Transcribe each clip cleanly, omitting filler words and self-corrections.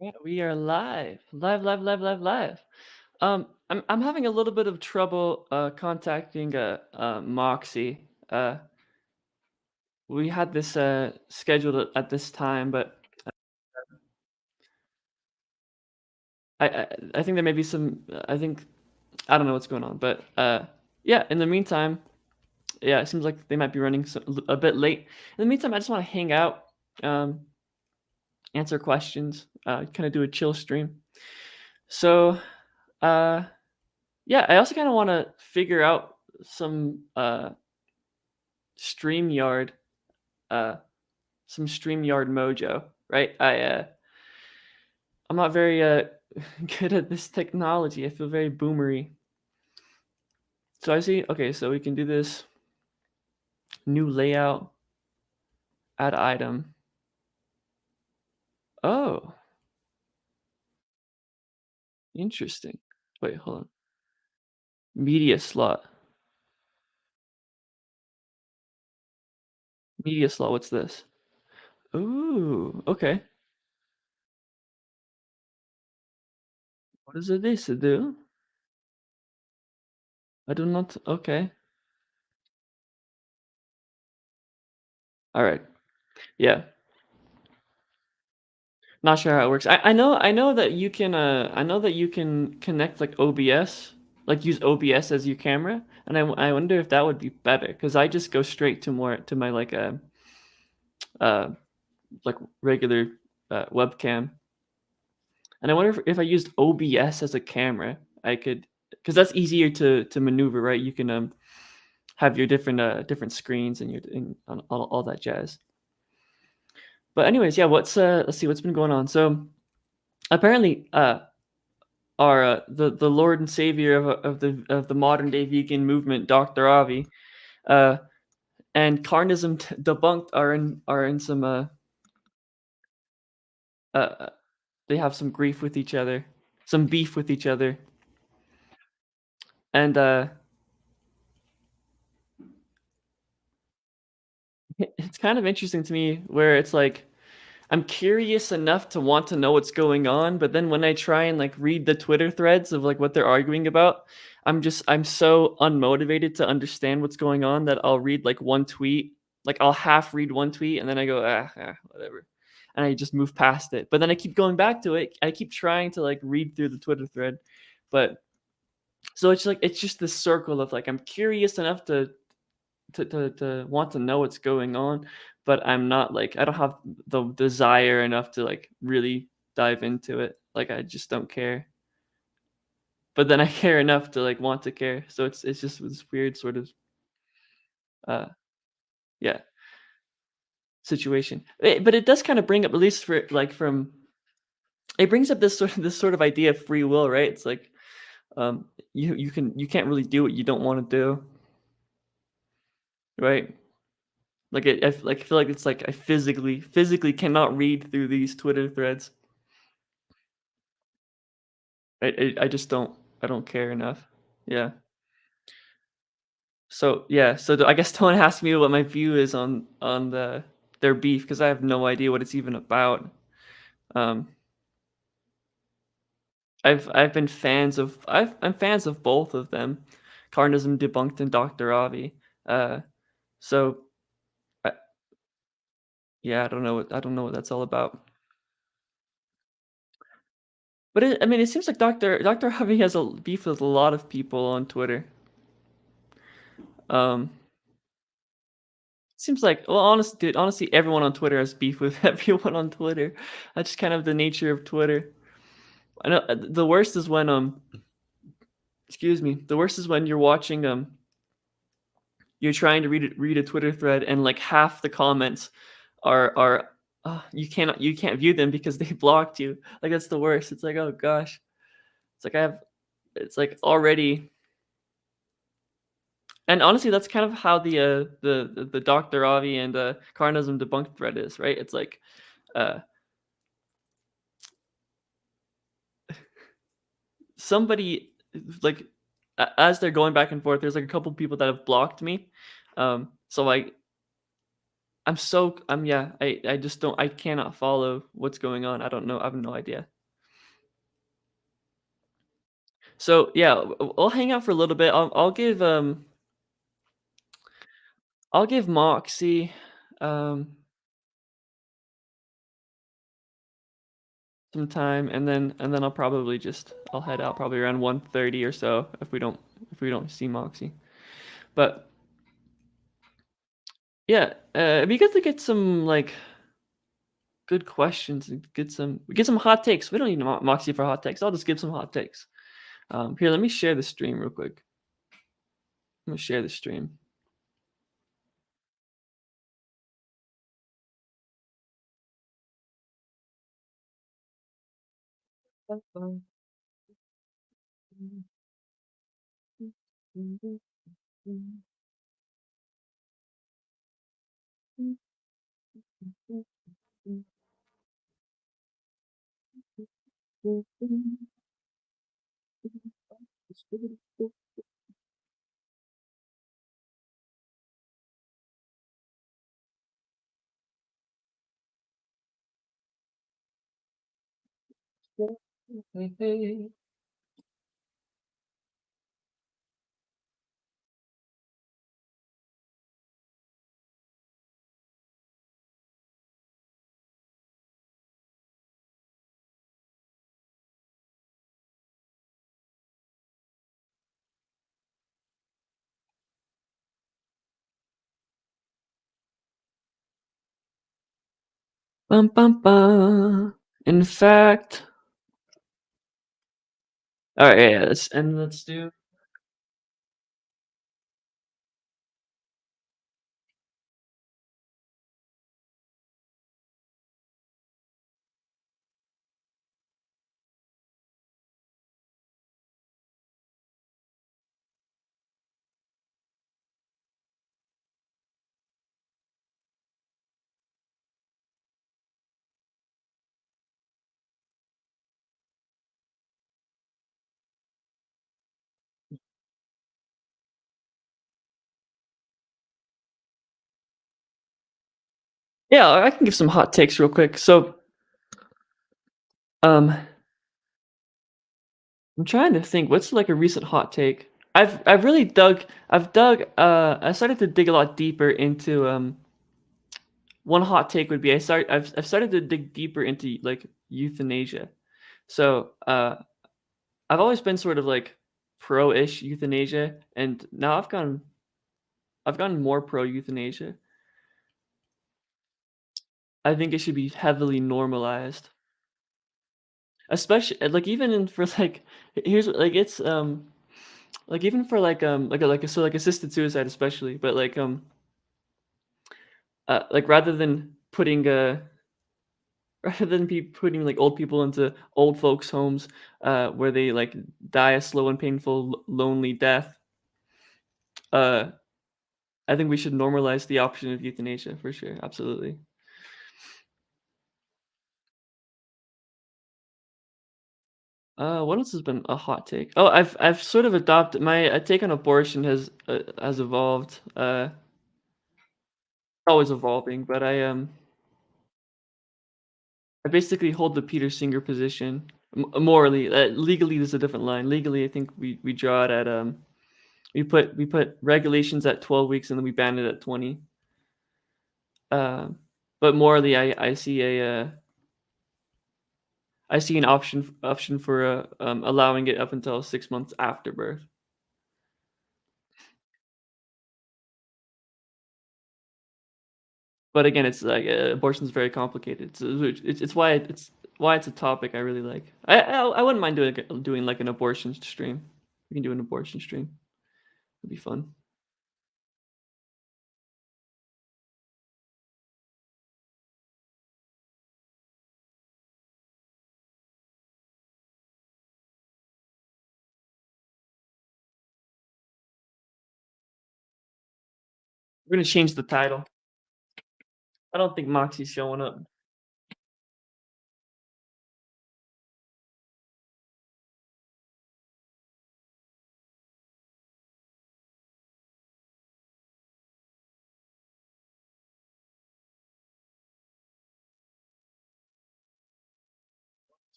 Yeah, we are live. Live, live, live, live, live. I'm having a little bit of trouble contacting Moxie. We had this scheduled at this time, but I think there may be some I think I don't know what's going on, but yeah, in the meantime, yeah, it seems like they might be running a bit late. In the meantime, I just want to hang out, um, answer questions, kind of do a chill stream. So, uh yeah, I also kinda wanna figure out some, StreamYard, uh, some StreamYard mojo, right? I'm not very, good at this technology. I feel very boomery. So I see okay, so we can do this new layout, add item. Oh, interesting. Wait, hold on. Media slot. Media slot, what's this? Ooh, okay. What is it this to do? I do not okay. Alright. Yeah. Not sure how it works. I know that you can, I know that you can connect, like, OBS, like, use OBS as your camera, and I wonder if that would be better because I just go straight to more to my, uh, like, regular, webcam, and I wonder if I used OBS as a camera, I could, because that's easier to maneuver, right? You can, have your different screens and your and all that jazz. But anyways, yeah, let's see what's been going on. So, apparently, our the Lord and Savior of the modern day vegan movement, Dr. Avi, uh, and Carnism debunked are in some uh they have some grief with each other, some beef with each other, and it's kind of interesting to me where it's like I'm curious enough to want to know what's going on, but then when I try and like read the Twitter threads of like what they're arguing about, I'm so unmotivated to understand what's going on that I'll read like one tweet, like I'll half read one tweet and then I go whatever, and I just move past it. But then I keep going back to it. I keep trying to like read through the Twitter thread, but so it's like it's just this circle of like I'm curious enough to want to know what's going on, but I'm not like I don't have the desire enough to like really dive into it. Like I just don't care. But then I care enough to like want to care. So it's just this weird sort of uh yeah, situation. But it does kind of bring up, at least for like from it brings up this sort of idea of free will, right? It's like you can't really do what you don't want to do, right? Like I feel like it's like I physically cannot read through these Twitter threads. I just I don't care enough. Yeah. So, yeah, so I guess don't ask me what my view is on their beef because I have no idea what it's even about. Um, I've been fans of I'm fans of both of them, Carnism Debunked and Dr. Avi. Uh, so I yeah, I don't know what that's all about. But I mean, it seems like Dr. Avi has a beef with a lot of people on Twitter. Um Seems like well, honestly, everyone on Twitter has beef with everyone on Twitter. That's just kind of the nature of Twitter. I know the worst is when excuse me, the worst is when you're watching you're trying to read a Twitter thread and like half the comments are you can't view them because they blocked you. Like that's the worst. It's like oh gosh, it's like I have it's like already and honestly that's kind of how the Dr. Avi and Carnism debunked thread is right. It's like uh somebody like as they're going back and forth, there's like a couple people that have blocked me. So I yeah, I just don't I cannot follow what's going on. I don't know. I have no idea. So, yeah, I'll hang out for a little bit. I'll give Moxie, um, some time, and then I'll head out probably around 1:30 or so if we don't see Moxie. But yeah, it'd be good to get some like good questions and get some hot takes. We don't need Moxie for hot takes. I'll just give some hot takes. Here, let me share the stream real quick. I'm gonna share the stream. Bum bum bum. In fact, all right, yeah, let's do. Yeah, I can give some hot takes real quick. So, um, I'm trying to think what's like a recent hot take. I started to dig a lot deeper into one hot take would be I've started to dig deeper into like euthanasia. So, I've always been sort of like pro-ish euthanasia, and now I've gone more pro euthanasia. I think it should be heavily normalized. Especially like even in for like here's like it's like even for like assisted suicide especially, but like rather than be putting like old people into old folks homes where they like die a slow and painful lonely death. uh I think we should normalize the option of euthanasia for sure. Absolutely. What else has been a hot take? Oh, I've sort of adopted my take on abortion has evolved. Always evolving, but I basically hold the Peter Singer position. Morally, legally, there's a different line. Legally, I think we draw it at we put regulations at 12 weeks and then we ban it at 20. Um, but morally, I see an option for allowing it up until 6 months after birth. But again, it's like abortion is very complicated. It's why it's a topic I really like. I wouldn't mind doing like an abortion stream. We can do an abortion stream. It'd be fun. We're gonna change the title. I don't think Moxie's showing up.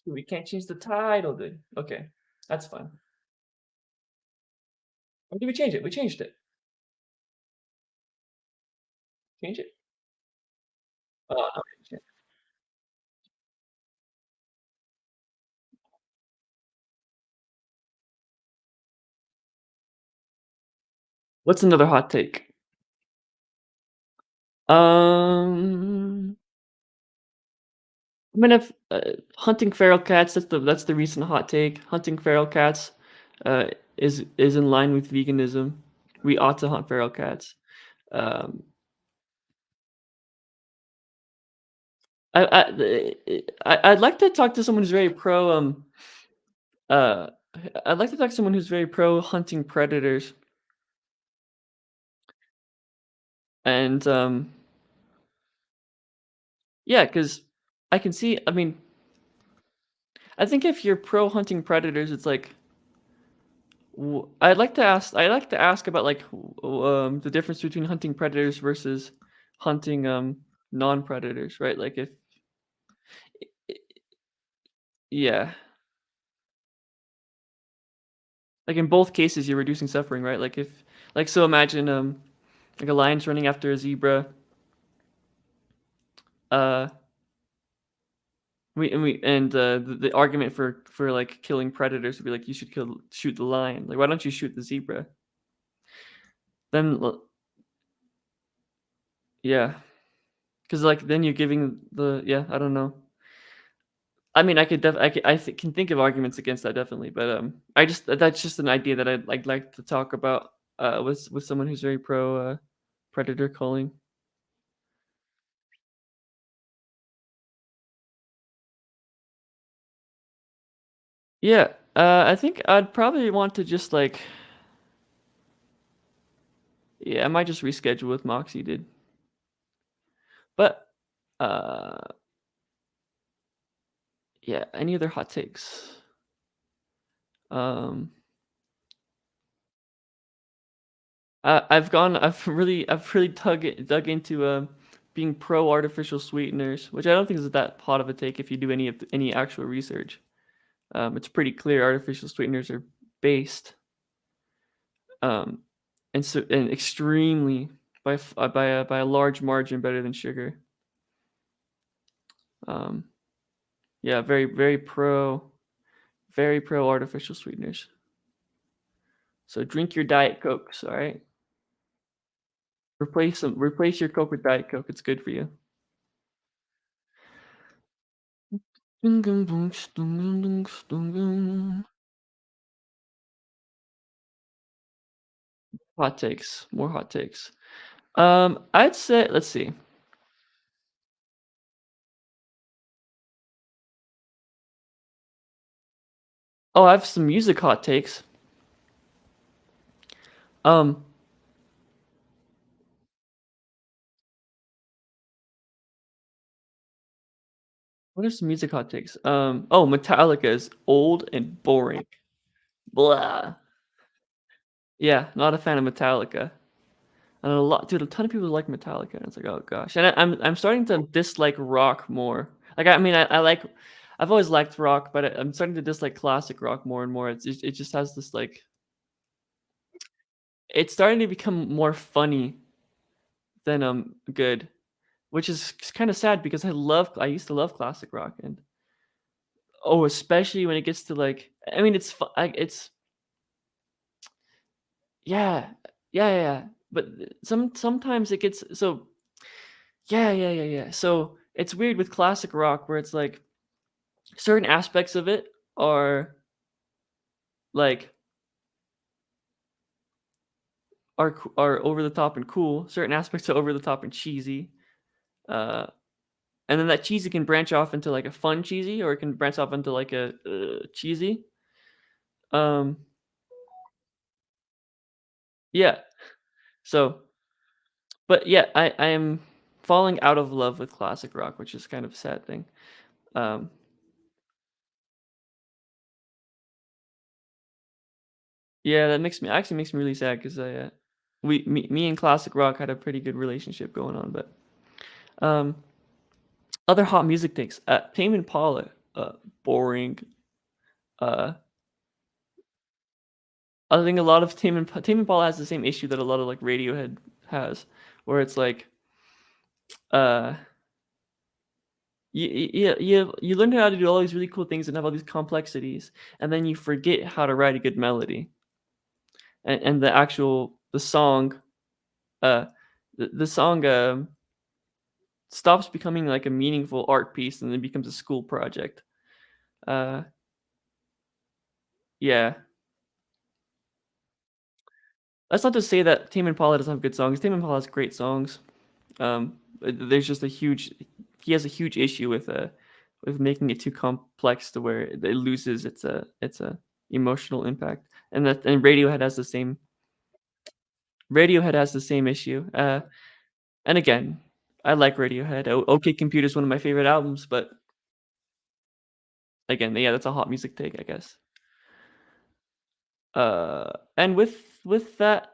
We can't change the title, dude. Okay, that's fine. When did we change it? We changed it. Change it? Oh, no, we didn't change it. What's another hot take? Um, I mean, if hunting feral cats, that's the recent hot take. Hunting feral cats, uh, is in line with veganism. We ought to hunt feral cats. Um, I'd like to talk to someone who's very pro. Uh, I'd like to talk to someone who's very pro hunting predators, and yeah, because I can see. I mean, I think if you're pro hunting predators, it's like I'd like to ask about like the difference between hunting predators versus hunting non-predators, right? Like if yeah, like in both cases you're reducing suffering, right? Like if like so imagine like a lion's running after a zebra. Uh the argument for like killing predators would be like you should shoot the lion. Like why don't you shoot the zebra? Then yeah, because like then you're giving the yeah, I don't know. I mean, can think of arguments against that definitely, but I just that's just an idea that I'd like to talk about with someone who's very pro predator culling. Yeah, I think I'd probably want to just like yeah, I might just reschedule with Moxie, dude. But uh yeah, any other hot takes? Um I've really dug into being pro artificial sweeteners, which I don't think is that hot of a take if you do any actual research. It's pretty clear artificial sweeteners are based um, and extremely by a large margin better than sugar. Um, yeah, very pro artificial sweeteners. So drink your diet cokes, all right? Replace your coke with diet coke. It's good for you. Hot takes, more hot takes. I'd say let's see. Oh, I have some music hot takes. Um, what are some music hot takes? Oh, Metallica is old and boring. Blah. Yeah, not a fan of Metallica. And a ton of people like Metallica. And it's like, oh gosh. And I'm starting to dislike rock more. Like I mean, I've always liked rock, but I'm starting to dislike classic rock more and more. It just has this like it's starting to become more funny than good, which is kind of sad because I used to love classic rock and oh, especially when it gets to like I mean, it's yeah, yeah. But sometimes it gets so yeah. So it's weird with classic rock where it's like certain aspects of it are like are over the top and cool. Certain aspects are over the top and cheesy. Uh, and then that cheesy can branch off into like a fun cheesy, or it can branch off into like a cheesy. Um, yeah. So, but yeah, I am falling out of love with classic rock, which is kind of a sad thing. Um, yeah, that makes me really sad because me and classic rock had a pretty good relationship going on, but um, other hot music takes. Tame Impala. uh, boring. Uh, I think a lot of Tame Impala has the same issue that a lot of like Radiohead has, where it's like uh you learn how to do all these really cool things and have all these complexities, and then you forget how to write a good melody. And the song, uh, the song stops becoming like a meaningful art piece and then becomes a school project. Uh, yeah, that's not to say that Tame Impala doesn't have good songs. Tame Impala has great songs. There's just a huge he has a huge issue with making it too complex to where it loses its emotional impact. And Radiohead has the same issue. And again, I like Radiohead. OK Computer is one of my favorite albums, but again, yeah, that's a hot music take, I guess. And with that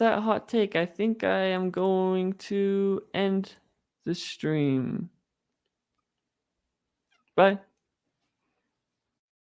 hot take, I think I am going to end the stream. Bye.